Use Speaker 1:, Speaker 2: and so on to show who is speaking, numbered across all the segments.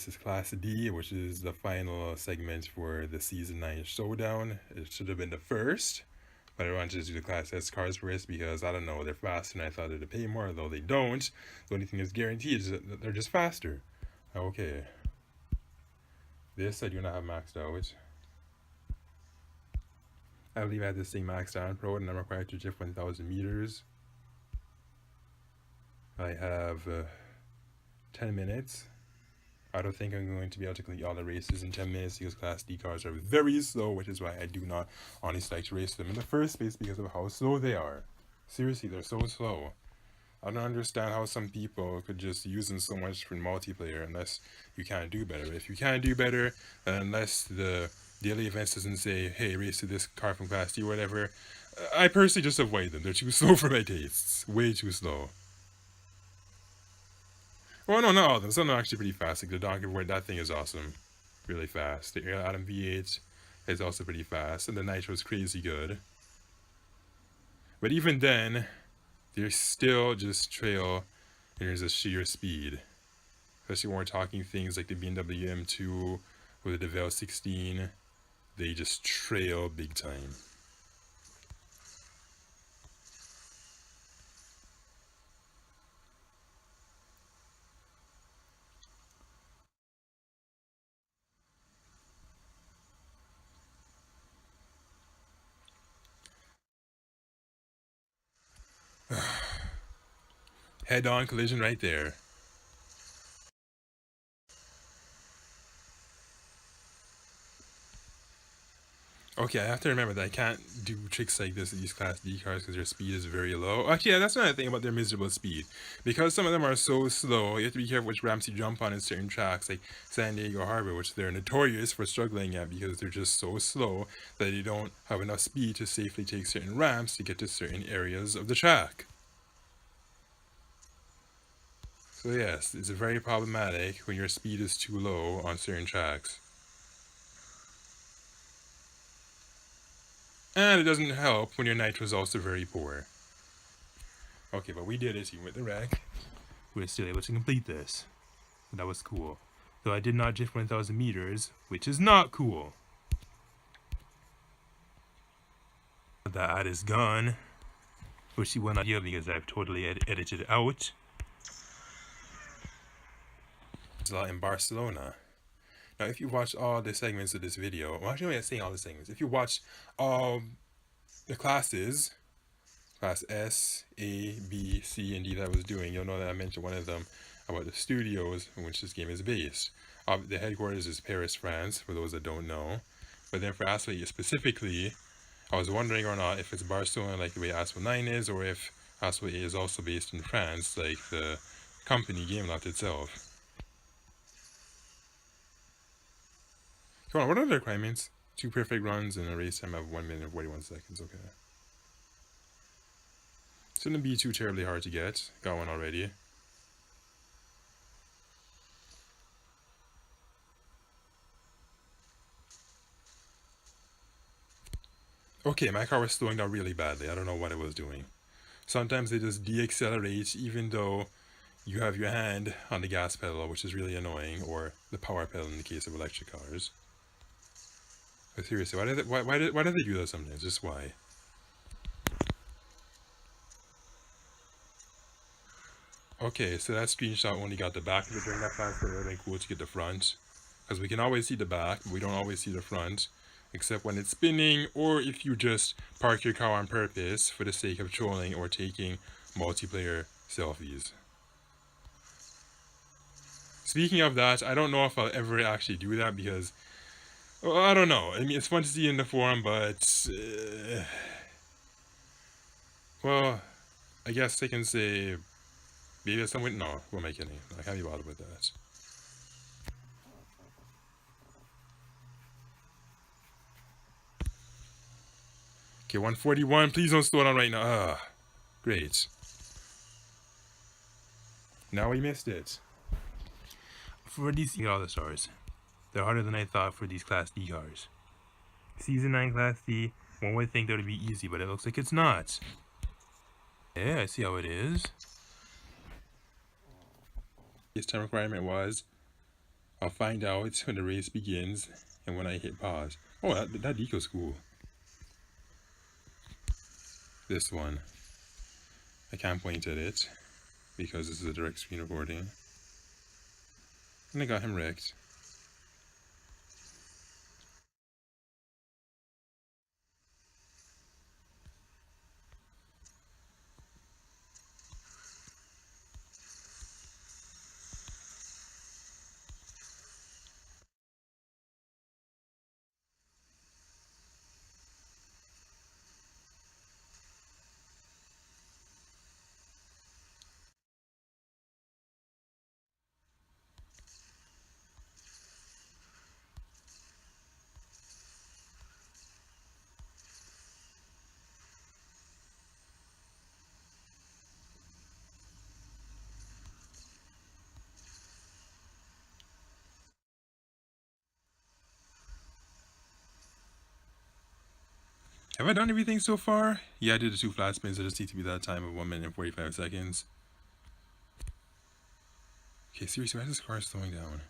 Speaker 1: this is Class D, which is the final segment for the Season 9 Showdown. It should have been the first, but I wanted to do the Class S cars first because, I don't know, they're faster and I thought they'd pay more, though they don't. The only thing that's guaranteed is that they're just faster. Okay. This I do not have maxed out. I believe I had this thing maxed out on Pro and I'm required to drift 1,000 meters. I have 10 minutes. I don't think I'm going to be able to complete all the races in 10 minutes because Class D cars are very slow, which is why I do not honestly like to race them in the first place because of how slow they are. Seriously, they're so slow. I don't understand how some people could just use them so much for multiplayer unless you can't do better. If you can't do better, unless the daily events doesn't say, hey, race to this car from Class D or whatever, I personally just avoid them. They're too slow for my tastes. Way too slow. Well, no, not all of them. Some are actually pretty fast. Like the Donkey Boy, that thing is awesome. Really fast. The Air Atom V8 is also pretty fast. And the Nitro is crazy good. But even then, they're still just trail in terms of sheer speed. Especially when we're talking things like the BMW M2 or the DeVille 16. They just trail big time. Head-on collision right there. Okay, I have to remember that I can't do tricks like this with these Class D cars because their speed is very low. Actually, yeah, that's another thing about their miserable speed. Because some of them are so slow, you have to be careful which ramps you jump on in certain tracks, like San Diego Harbor, which they're notorious for struggling at because they're just so slow that you don't have enough speed to safely take certain ramps to get to certain areas of the track. So yes, it's very problematic when your speed is too low on certain tracks. And it doesn't help when your nitro is also very poor. Okay, but we did it even with the wreck. We were still able to complete this. That was cool. Though I did not drift 1,000 meters, which is not cool. That is gone. Which you will not hear because I've totally edited it out. It's in Barcelona. Now, if you watch all the segments of this video, well, actually, I'm saying all the segments. If you watch all the classes, Class S, A, B, C, and D that I was doing, you'll know that I mentioned one of them about the studios in which this game is based. The headquarters is Paris, France, for those that don't know. But then for Asphalt specifically, I was wondering or not if it's Barcelona like the way Asphalt 9 is, or if Asphalt 8 is also based in France, like the company Gameloft itself. Come on, what are the requirements? 2 perfect runs and a race time of 1 minute and 41 seconds, okay. Shouldn't be too terribly hard to get. Got one already. Okay, my car was slowing down really badly. I don't know what it was doing. Sometimes they just de-accelerate even though you have your hand on the gas pedal, which is really annoying, or the power pedal in the case of electric cars. But seriously, why do they do that sometimes? Just why? Okay, so that screenshot only got the back of it during that fast, but it would have been cool to get the front. Because we can always see the back, but we don't always see the front. Except when it's spinning, or if you just park your car on purpose for the sake of trolling or taking multiplayer selfies. Speaking of that, I don't know if I'll ever actually do that because, well, I don't know. I mean, it's fun to see in the forum, but, well, I guess I can say, maybe at some point, no, who am I kidding? I can't be bothered with that. Okay, 141, please don't slow down right now. Ah, great. Now we missed it. For these, all the stars. They're harder than I thought for these Class D cars. Season 9 Class D, one would think that would be easy, but it looks like it's not. Yeah, I see how it is. This time requirement was I'll find out when the race begins and when I hit pause. Oh, that deco's cool. This one. I can't point at it because this is a direct screen recording. And I got him wrecked. Have I done everything so far? Yeah, I did the 2 flat spins. I just need to be that time of 1 minute and 45 seconds. Okay, seriously, why is this car slowing down?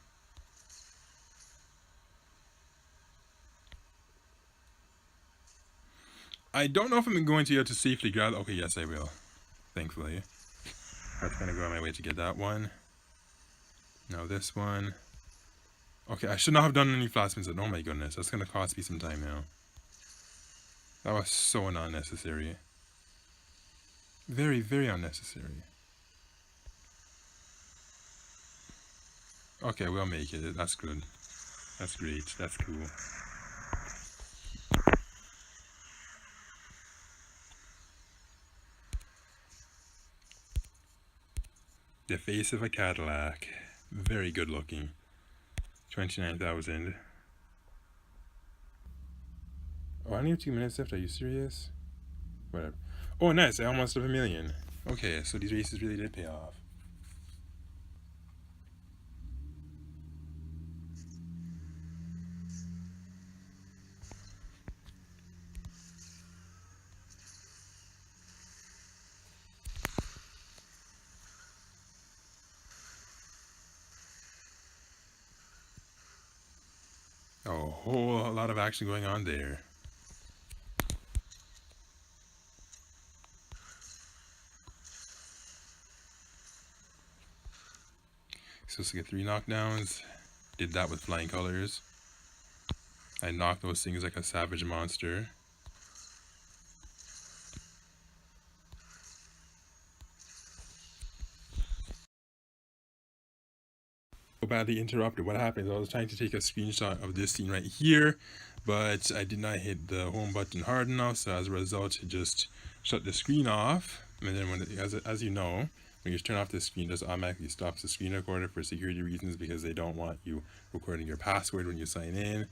Speaker 1: I don't know if I'm going to be able to safely grab... Okay, yes, I will. Thankfully. That's gonna go on my way to get that one. Now this one. Okay, I should not have done any flat spins. Oh my goodness, that's gonna cost me some time now. That was so unnecessary. Very, very unnecessary. Okay, we'll make it. That's good. That's great. That's cool. The face of a Cadillac. Very good looking. 29,000. Oh, I only have 2 minutes left. Are you serious? Whatever. Oh, nice. I almost have 1 million. Okay, so these races really did pay off. A whole lot of action going on there. Supposed to get 3 knockdowns. Did that with flying colors. I knocked those things like a savage monster. So badly interrupted. What happened? I was trying to take a screenshot of this scene right here, but I did not hit the home button hard enough, so as a result it just shut the screen off. And then when as you know, when you turn off the screen, it just automatically stops the screen recorder for security reasons because they don't want you recording your password when you sign in,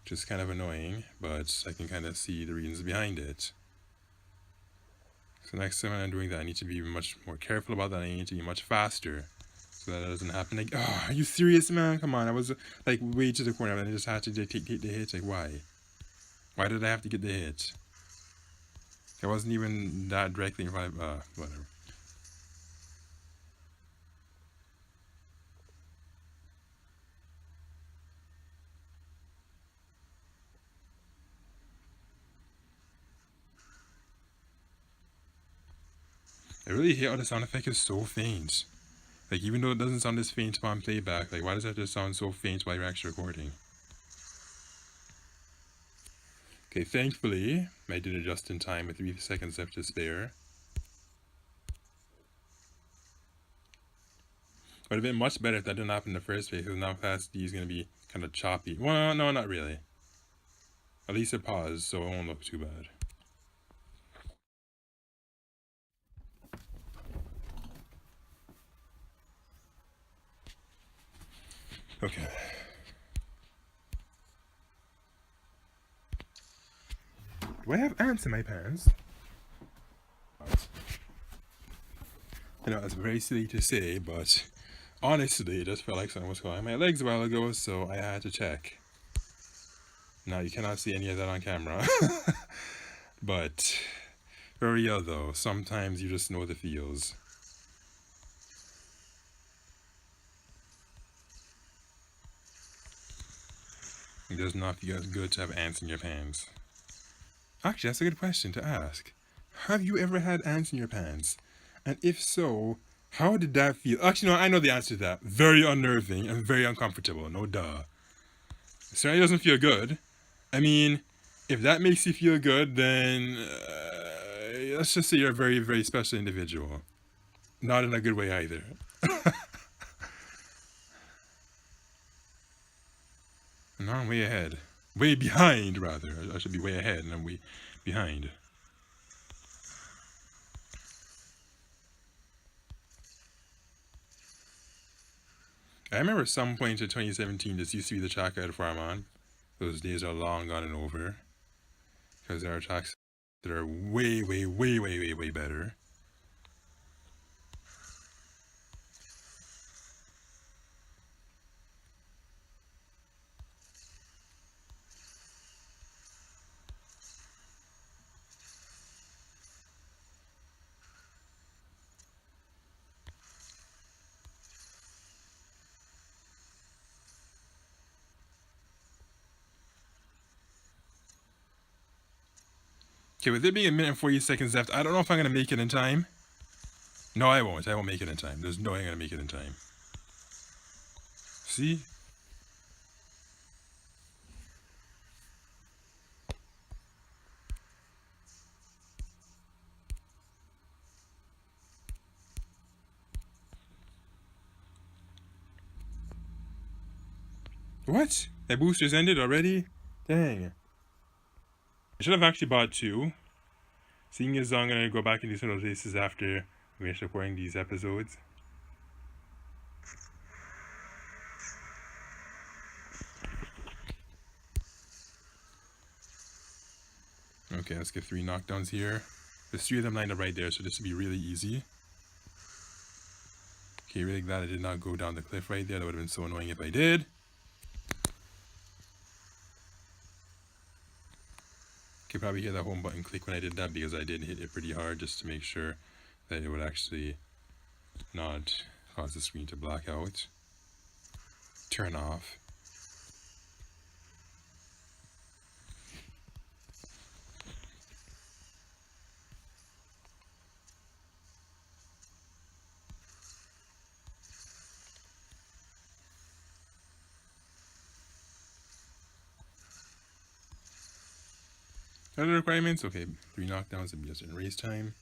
Speaker 1: which is kind of annoying, but I can kind of see the reasons behind it. So next time I'm doing that, I need to be much more careful about that. I need to be much faster so that doesn't happen. Like, oh, are you serious, man? Come on, I was like way to the corner and I just had to take the hit. Like, why? Why did I have to get the hit? I wasn't even that directly in front of, whatever. I really hate how the sound effect is so faint. Like, even though it doesn't sound as faint upon playback, like, why does that just sound so faint while you're actually recording? Okay, thankfully, I did it just in time with 3 seconds left to spare. Would have been much better if that didn't happen in the first place, because now Class D is going to be kind of choppy. Well, no, not really. At least it paused, so it won't look too bad. Okay. Do I have ants in my pants? I know it's very silly to say, but honestly, it just felt like something was going on my legs a while ago, so I had to check. Now, you cannot see any of that on camera. But, for real though, sometimes you just know the feels. It does not feel as good to have ants in your pants. Actually, that's a good question to ask. Have you ever had ants in your pants? And if so, how did that feel? Actually, no, I know the answer to that. Very unnerving and very uncomfortable. No duh. It certainly doesn't feel good. I mean, if that makes you feel good, then let's just say you're a very, very special individual. Not in a good way either. No, I'm way ahead. Way behind, rather. I should be way ahead, and I'm way behind. I remember some point in 2017, this used to be the track I'd farm on. Those days are long gone and over. Because there are tracks that are way, way, way, way, way, way better. Okay, with it being a minute and 40 seconds left, I don't know if I'm going to make it in time. No, I won't. I won't make it in time. There's no way I'm going to make it in time. See? What? That booster's ended already? Dang. I should have actually bought two. Seeing as I'm going to go back and do some of those races after we finish recording these episodes. Okay, let's get 3 knockdowns here. There's 3 of them lined up right there, so this should be really easy. Okay, really glad I did not go down the cliff right there. That would have been so annoying if I did. You could probably hear that home button click when I did that because I did hit it pretty hard just to make sure that it would actually not cause the screen to black out. Turn off. Other requirements? Okay, 3 knockdowns and just in race time.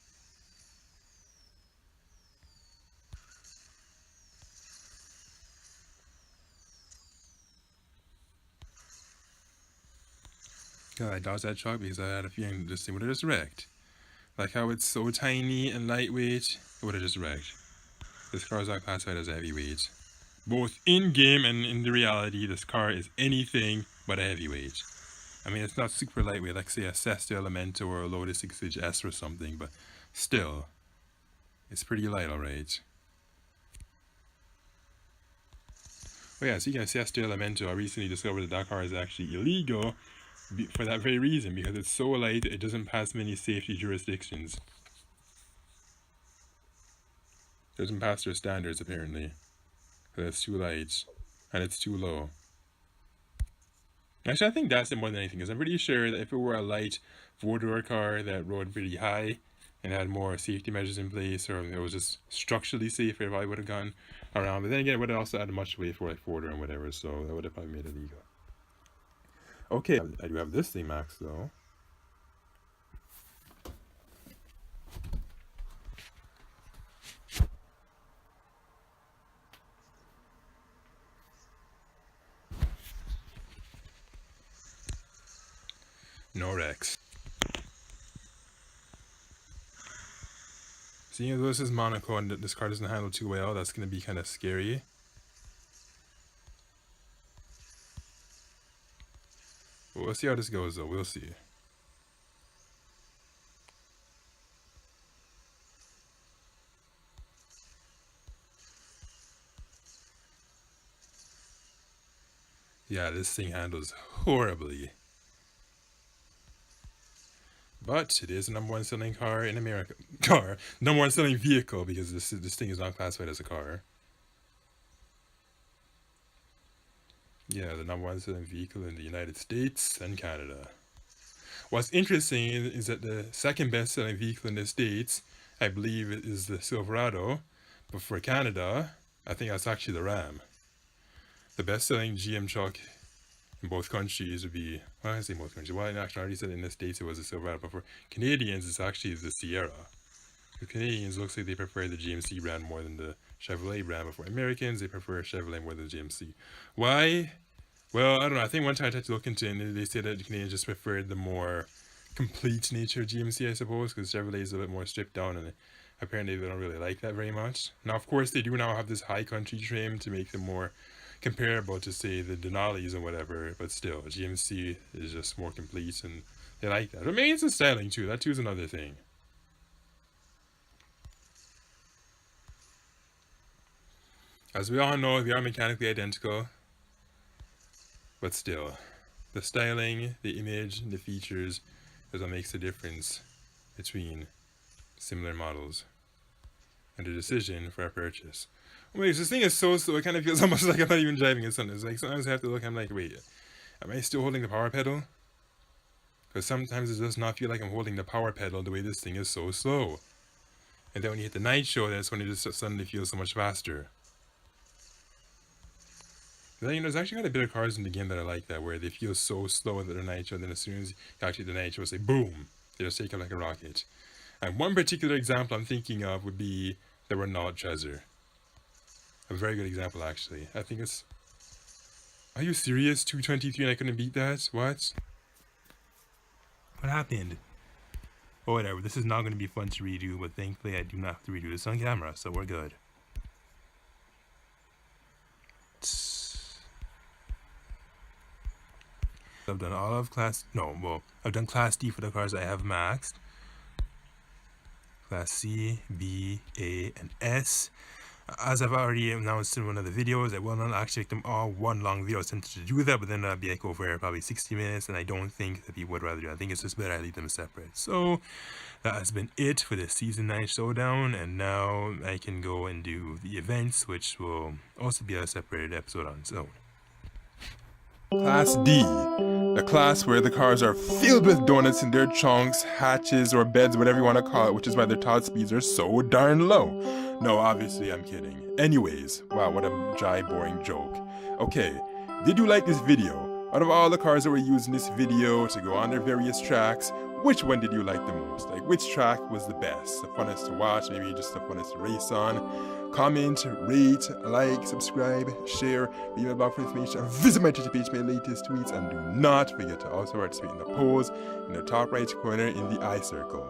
Speaker 1: God, I dodged that truck because I had a feeling this thing would have just wrecked. Like how it's so tiny and lightweight, it would have just wrecked. This car is not classified as a heavyweight. Both in-game and in the reality, this car is anything but a heavyweight. I mean, it's not super lightweight, like say a Sesto Elemento or a Lotus 6-inch S or something, but still, it's pretty light, alright. Oh yeah, speaking of Sesto Elemento, I recently discovered that that car is actually illegal for that very reason, because it's so light, it doesn't pass many safety jurisdictions. It doesn't pass their standards, apparently, because it's too light, and it's too low. Actually, I think that's it more than anything, because I'm pretty sure that if it were a light four-door car that rode pretty high and had more safety measures in place, or it was just structurally safer, it probably would have gone around. But then again, it would have also added much weight for like four-door and whatever, so that would have probably made it illegal. Okay, I do have this thing max though. No Rex. Seeing as this is Monaco and this car doesn't handle too well, that's going to be kind of scary. Well, we'll see how this goes though, we'll see. Yeah, this thing handles horribly. But it is the #1 selling car in America. #1 selling vehicle, because this thing is not classified as a car. Yeah, the number one selling vehicle in the United States and Canada. What's interesting is that the second best selling vehicle in the States, I believe, is the Silverado. But for Canada, I think that's actually the Ram. The best selling GM truck in both countries would be, well, I say both countries. Well, in actually, I already said in the States it was the Silverado. But for Canadians, it's actually the Sierra. The Canadians looks like they prefer the GMC brand more than the Chevrolet brand, but for Americans, they prefer Chevrolet more than the GMC. Why? Well, I don't know. I think one time I tried to look into it, and they said that the Canadians just preferred the more complete nature of GMC, I suppose, because Chevrolet is a bit more stripped down, and apparently they don't really like that very much. Now, of course, they do now have this high country trim to make them more comparable to, say, the Denali's or whatever, but still, GMC is just more complete, and they like that. But maybe it's the styling, too. That, too, is another thing. As we all know, they are mechanically identical, but still, the styling, the image, and the features is what makes the difference between similar models and the decision for a purchase. Wait, this thing is so slow, it kind of feels almost like I'm not even driving it sometimes. Like, sometimes I have to look, I'm like, wait, am I still holding the power pedal? Because sometimes it does not feel like I'm holding the power pedal the way this thing is so slow. And then when you hit the nitro, that's when it just suddenly feels so much faster. Then, you know, there's actually quite a bit of cars in the game that are like that, where they feel so slow that they're nitro, then as soon as you actually hit the nitro, it's like boom, they just take it like a rocket. And one particular example I'm thinking of would be the Renault Trezor. A very good example, actually. I think it's... Are you serious? 223 and I couldn't beat that? What? What happened? Oh, whatever. This is not going to be fun to redo, but thankfully I do not have to redo this on camera, so we're good. I've done all of class... No, well, I've done class D for the cars I have maxed. Class C, B, A, and S. As I've already announced in one of the videos, I will not actually make them all one long video. I attempted to do that, but then that'd be like over probably 60 minutes, and I don't think that people would rather do that. I think it's just better I leave them separate. So, that has been it for the Season 9 Showdown, and now I can go and do the events, which will also be a separate episode on its own. Class D, the class where the cars are filled with donuts in their trunks, hatches, or beds, whatever you want to call it, which is why their top speeds are so darn low. No, obviously I'm kidding. Anyways, wow, what a dry, boring joke. Okay, did you like this video? Out of all the cars that were used in this video to go on their various tracks, which one did you like the most? Like, which track was the best? The funnest to watch, maybe just the funnest to race on? Comment, rate, like, subscribe, share, leave a blog for information, visit my Twitter page for my latest tweets, and do not forget to also participate in the polls in the top right corner in the eye circle.